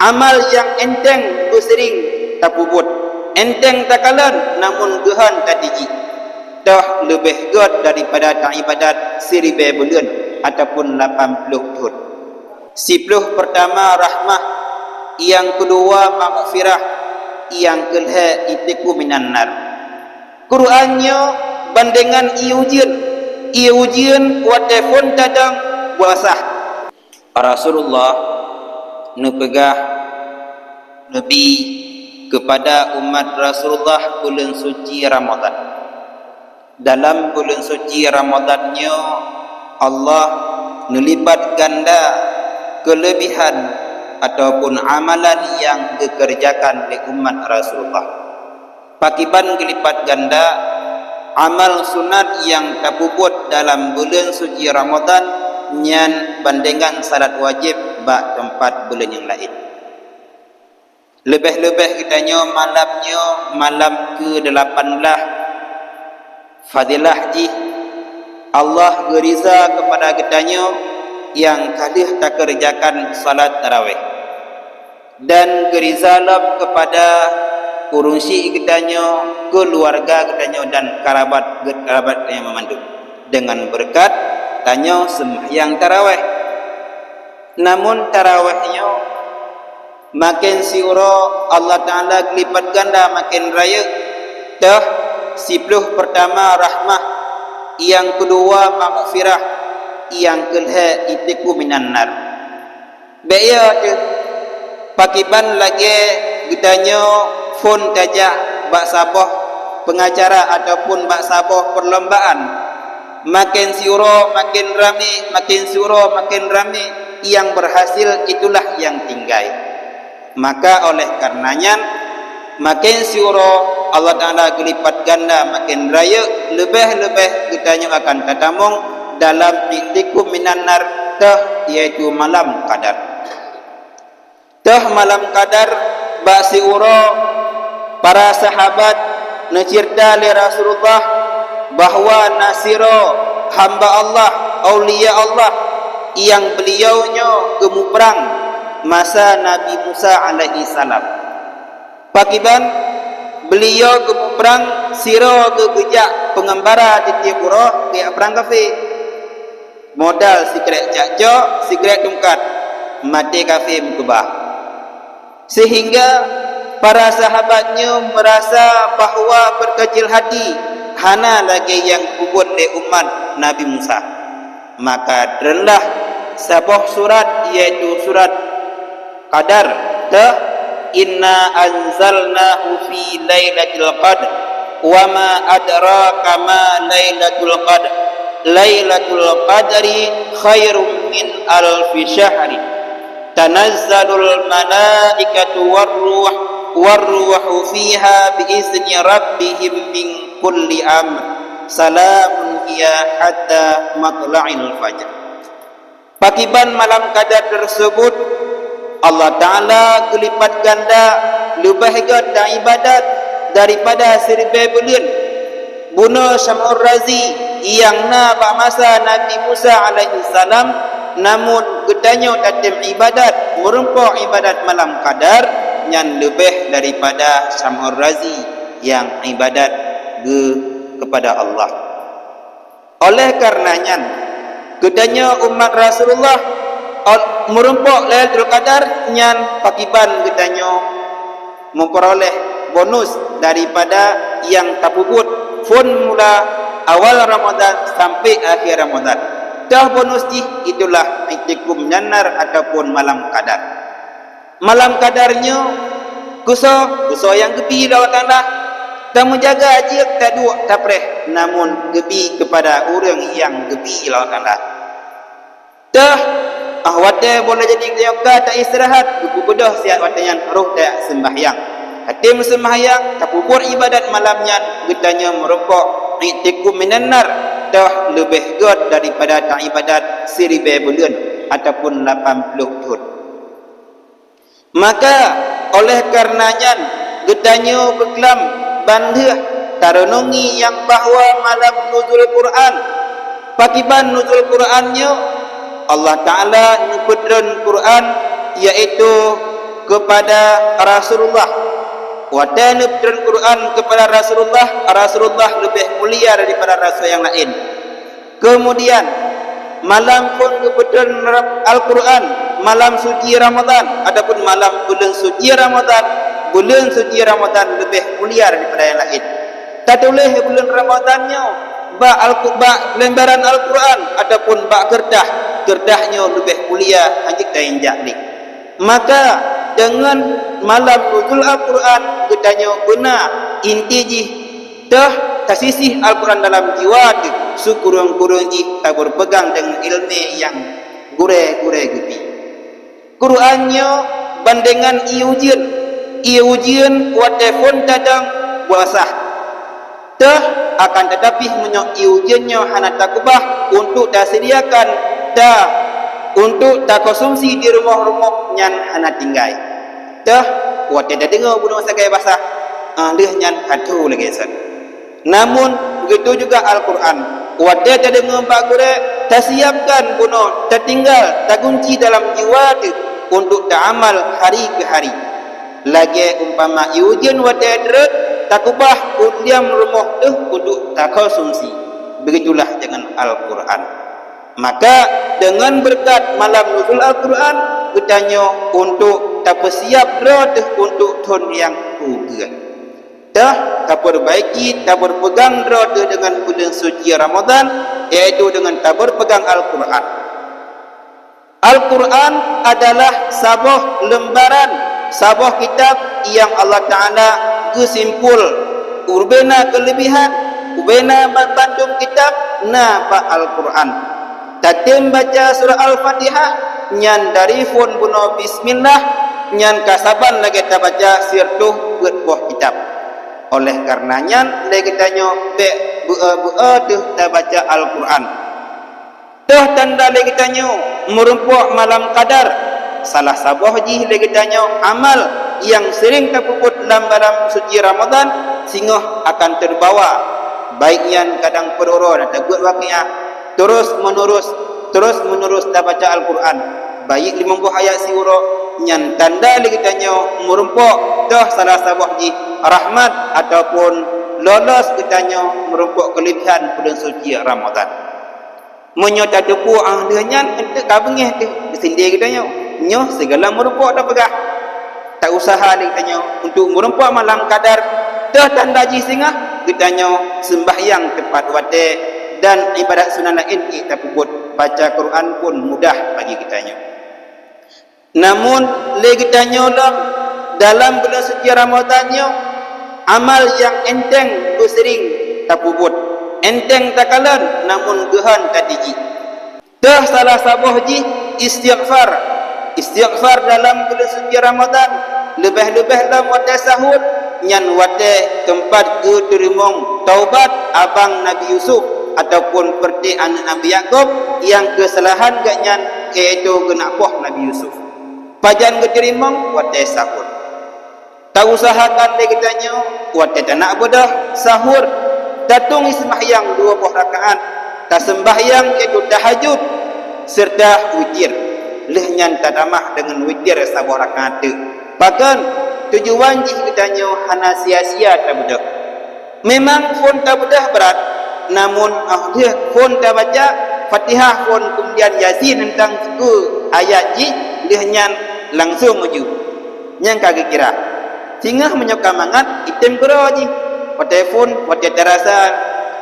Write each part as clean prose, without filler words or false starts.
amal yang enteng bersering tapubut, enteng takalan namun gehan tadiji, dah lebih god daripada tak ibadat 1000 bulan ataupun 80 tahun. 10 pertama rahmah, yang kedua maghfirah, yang kelha itiku minan nar. Qurannya bandingan iujian wa telefon tadang puasa. Rasulullah nepegah lebih kepada umat Rasulullah bulan suci Ramadan. Dalam bulan suci Ramadannya Allah melipat ganda kelebihan ataupun amalan yang dikerjakan oleh umat Rasulullah. Pakiban gelipat ganda amal sunat yang terpuput dalam bulan suci Ramadan nyan bandingan salat wajib bak tempat bulan yang lain. Lebih-lebih kitanya malamnya malam ke-18 fadilah ji Allah geriza kepada kitanya yang kalih tak kerjakan salat tarawih, dan gerizalah kepada urusi kitanya, keluarga kitanya dan kerabat yang memandu dengan berkat tanya sembahyang tarawih. Namun tarawihnya makin siura Allah Ta'ala lipat ganda makin raya. Dah 10 pertama rahmah, yang kedua maghfirah, yang kelha itiku minan nar. Baya tu pakiban lagi ditanya phone tajak bak sabah pengacara ataupun bak sabah perlombaan, makin siura makin ramai, makin siura makin ramai, yang berhasil itulah yang tinggal. Maka oleh karenanya makin siura Allah Ta'ala gelipat ganda makin raya, lebih-lebih kitanya akan tatamung dalam itiku minan nar, tah iaitu malam qadar. Tah malam qadar basi ura para sahabat necirta li Rasulullah bahawa nasiro hamba Allah, aulia Allah yang beliaunya gemu perang masa Nabi Musa alaihi salam. Pakiban beliau gemu perang siro gegejak pengembara di tiap ura tiap perang kafir. Modal sikret cakcok, sikret tungkat, mati kafir mukubah. Sehingga para sahabatnya merasa bahawa berkecil hati hana lagi yang kubur oleh umat Nabi Musa. Maka terenlah sebuah surat, iaitu surat Qadar. Inna anzalnahu fi lailatul qadr wa ma adraka ma lailatul qadr. Lailatul qadri khairum min alfi syahri tanazzalul malaikatu warruhu fiha biizni rabbihim min kulli amr salamun hiya hatta matla'il fajr. Pakiban malam qadar tersebut Allah Ta'ala kelipat ganda lebih ganda ibadat daripada 1000 bulan. Bunuh Syam'ur Razi yang na masa Nabi Musa alaihi salam, namun gedanya tatim ibadat merumpuk ibadat malam qadar yang lebih daripada Syam'ur Razi yang ibadat kepada Allah. Oleh karenanya gedanya umat Rasulullah merumpuk Lailatul Qadar yang pakiban gedanya memperoleh bonus daripada yang tapubut fun mula awal Ramadan sampai akhir Ramadan. Dah bonus itulah itikum nanar ataupun malam qadar. Malam qadarnya kuso yang gebi Allah Ta'ala tak menjaga aja tak dua tak preh, namun gebi kepada orang yang gebi Allah Ta'ala. Dah wate boleh jadi yoga tak istirahat, bedah siap watanya roh tak sembahyang. Hatim sembahyang tapubur ibadat malamnya gedanya merumpuk itikum minan nar, dah lebih god daripada tak ibadat 1000 bulan ataupun 80 tahun. Maka oleh karenanya gedanya berkelam bandih tarenungi yang bahawa malam nuzul Quran. Pakiban nuzul Qurannya Allah Ta'ala nyebutkan Quran iaitu kepada Rasulullah. Wata nubtran Quran kepada Rasulullah, Rasulullah lebih mulia daripada rasul yang lain. Kemudian malam pun kebetulan Al-Quran, malam suci Ramadan, adapun malam bulan suci Ramadan lebih mulia daripada yang lain. Tak boleh bulan Ramadannya lembaran Al-Quran ataupun gerdahnya lebih mulia hanya kita injak ni. Maka dengan malam nuzul Al-Quran katanya guna inti ji dah tasisih Al-Quran dalam jiwa tu sukurung-kurung ji tak berpegang dengan ilmu yang gure-gure gupi. Qurannya bandingan iujian buat telefon tadang puasa dah akan tetapi menyok iujiannya hana takubah untuk dasiriakan dah untuk tak konsumsi di rumah-rumah nyan hana tinggai dah buat dia dengar bunuh sagai basah dia nyan hatu lagi san. Namun begitu juga Al-Quran buat dia dengar pak gure tak siapkan bunuh tertinggal tak kunci dalam jiwa tu untuk tak amal hari ke hari. Lagi umpama iujian buat dia deret takubah diam rumah tu untuk tak konsumsi. Begitulah dengan Al-Quran. Maka dengan berkat malam nuzul Al-Quran bertanya untuk tak bersiap untuk tahun yang kugeran. Dah tak perbaiki, tak berpegang dengan bulan suci Ramadan, iaitu dengan tak berpegang Al-Quran. Al-Quran adalah sebuah lembaran, sebuah kitab yang Allah Ta'ala kesimpul urbena kelebihan, urbena bandung kitab napa Al-Quran. Tatim baca surah Al-Fatihah nyan dari phone bunuh bismillah nyan kasaban lagi kita baca sirtuh buah kitab. Oleh karenanya lagi tanya tuh kita baca Al-Quran. Tuh tanda lagi tanya merumpuk malam qadar. Salah sabah ji lagi tanya amal yang sering terpuput dalam suci Ramadan sehingga akan terbawa baik yang kadang peroro dan tegut waqiah terus menerus dah baca Al-Quran baik 50 ayat siuro nyan tanda lagi tanya merumpuk dah salah sabah ji rahmat ataupun lolos kitanya merumpuk kelebihan bulan suci Ramadan. Menyota depu ahlinya entek kabengih tu disindir kitanya nyoh segala merumpuk dah pegah tak usaha lagi tanya untuk merumpuk malam qadar dah tanda ji singa kitanya sembahyang tepat waktu dan ibadat sunnah lain kita puput baca Quran pun mudah bagi kitanya. Namun lagi tanya dalam bulan suci Ramadannya amal yang enteng tu sering tak puput enteng tak kalan namun gehan tadi ji dah salah sabah ji istighfar dalam bulan suci Ramadan lebih-lebih dalam wadah sahur nyan wadah tempat keterimong taubat abang Nabi Yusuf ataupun seperti anak Nabi Yaakob yang kesalahan gaknya iaitu genapoh Nabi Yusuf. Pajan keterimang wadah sahur. Tak usahakan dia kitanya wadah tak nak bedah sahur. Datung sembahyang 20 rakaat. Tak sembahyang iaitu tahajud serta witir. Lehnya tak tamah dengan witir 10 rakaat tu. Bahkan tujuan jih kitanya hana sia-sia tak bedah. Memang pun tak bedah berat. Namun dia pun dah baca Fatihah pun kemudian Yasin tentang suku ayat ji dia nyan langsung maju yang kagak kira sehingga menyokam mangat item kero ji telefon wadah terasa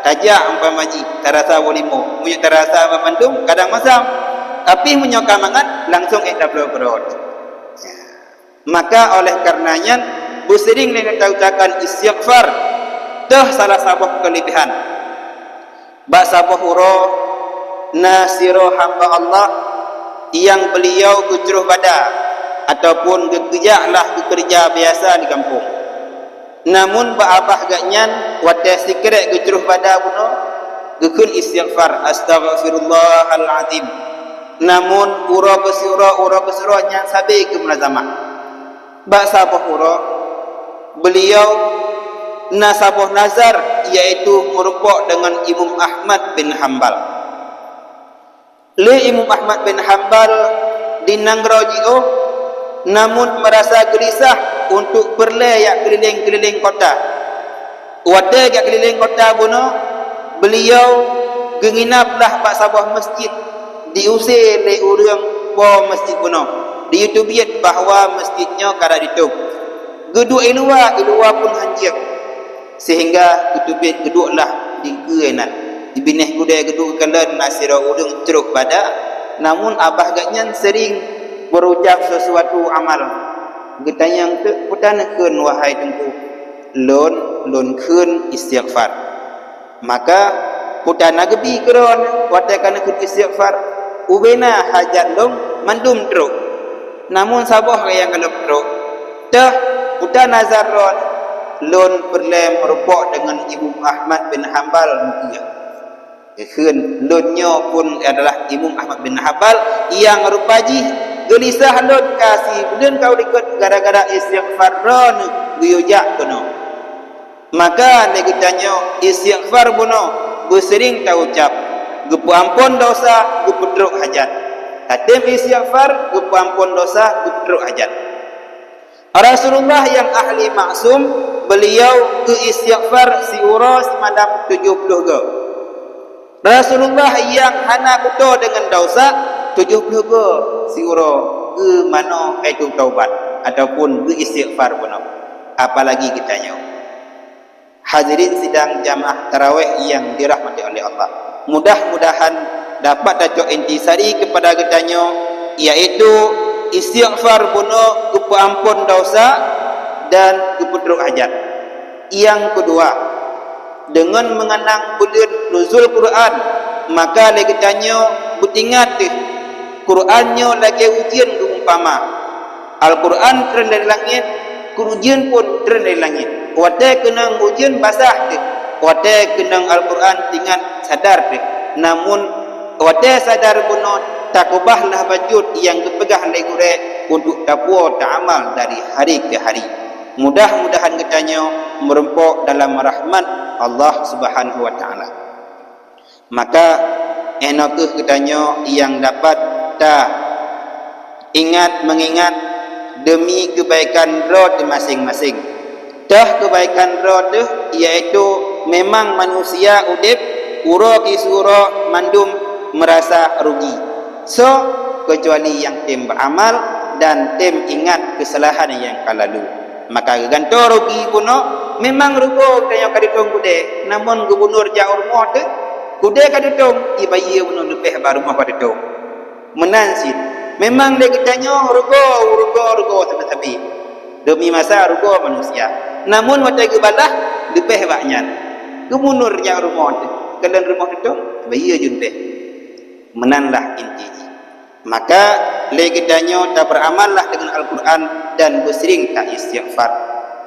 tajak umpama ji terasa wolimo punya terasa memandung kadang masam tapi menyokam mangat langsung kero. Maka oleh karenanya bersering dengan ucapan istighfar dah salah satu kelebihan Ba'sa buhuro nasiro hamba Allah yang beliau kejuruh pada ataupun bekerja biasa di kampung. Namun ba'abah gaknyan wadah sikret kejuruh pada buno gekun istighfar astaghfirullahaladzim. Namun ura besura yang sabi ke mulazamah. Ba'sa buhuro beliau nasabuh nazar iaitu merupakan dengan Imam Ahmad bin Hanbal. Le Imam Ahmad bin Hanbal di Nanggrawji'o namun merasa gelisah untuk berlayak keliling-keliling kota. Wada kat keliling kota buno, beliau genginaplah pak sabah masjid, diusir oleh orang po masjid buno. Ditubiat bahawa masjidnya kada ditutup. Geduk ilua pun hancur. Sehingga ditubiat geduklah di kenan. Dibinih kudai geduk kalan nasira urang ceruk pada. Namun abah gaknya sering berucap sesuatu amal. Getanyang tu putanakeun wahai tengku. Lon keun istighfar. Maka putana gebi keron watakan keun istighfar. Ubena hajat long mandum teruk. Namun sabah yang kalau teruk. Dah putana zarron lon perlem merupok dengan Imam Ahmad bin Hanbal mukiyah. Keun lonnya pun adalah Imam Ahmad bin Hanbal yang rupaji gelisah lon kasih bulan kau ikut gara-gara istighfar ron guyujak kono. Maka negitanya istighfar buno bersering tak ucap gepu ampun dosa gepu teruk hajat. Katem istighfar gepu ampun dosa gepu teruk hajat. Rasulullah yang ahli maksum, beliau ke istighfar siura semadam 70 go. Rasulullah yang hana kuto dengan dosa 70 go siura ke mana itu taubat ataupun ke istighfar buno. Apalagi kitanya. Hadirin sidang jamaah tarawih yang dirahmati oleh Allah. Mudah-mudahan dapat datuk intisari kepada kitanya, iaitu istighfar bunuh kepu ampun dosa dan kepu teruk hajat. Yang kedua, dengan mengenang bulan nuzul Quran, maka lagi kitanya butingat Qurannya lagi ujian ke umpama. Al-Quran turun dari langit, ujian pun turun dari langit. Wate kenang ujian basah tu, wate kenang Al-Quran tinggal sadar tu. Namun wate sadar bunuh takubahlah bajut yang dipegang legure untuk dapur ta'amal dari hari ke hari. Mudah-mudahan kitanya merempok dalam rahmat Allah Subhanahu wa taala. Maka enakah kitanya yang dapat mengingat demi kebaikan roh masing-masing. Dah kebaikan roh iaitu memang manusia udip ura kisura mandum merasa rugi. So kecuali yang tim beramal dan tim ingat kesalahan yang lalu. Maka ganto rugi kuno memang rugo tanya kaditung kude. Namun gubernur jauh rumah tu kude kaditung ibayi kuno lebih baru rumah kaditung. Menansit. Memang dia kitanya rugo tapi demi masa rugo manusia. Namun waktu kebalah lebih banyak. Gubernur jauh rumah tu kalian rumah itu bayi junte. Menanlah intinya. Maka legitanya tak beramallah dengan Al-Quran dan bersering tak istighfar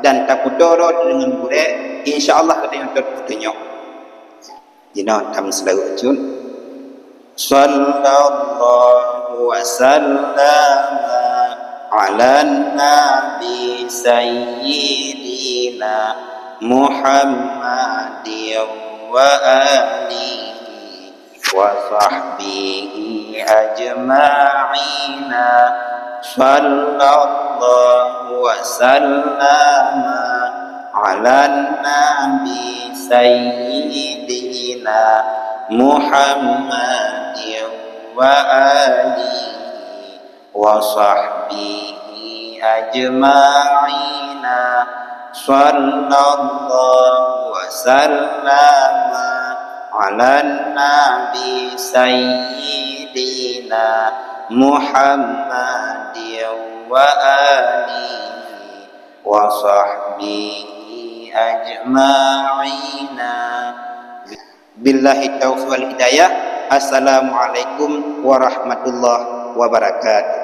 dan tak pudoro dengan bure, insya-Allah kita yang terputunya. Jina tam selalu jun. Sallallahu wa sallama ala nabi sayyidina Muhammadin wa alihi wa sahbihi ajma'ina. Sallallahu wa sallama ala nabi sayyidina Muhammadin wa alihi wa sahbihi ajma'ina. Sallallahu wa sallama ala nabi sayyidina Muhammadin wa alihi wa sahbihi ajma'ina. Billahi taufiq wal hidayah. Assalamualaikum warahmatullahi wabarakatuh.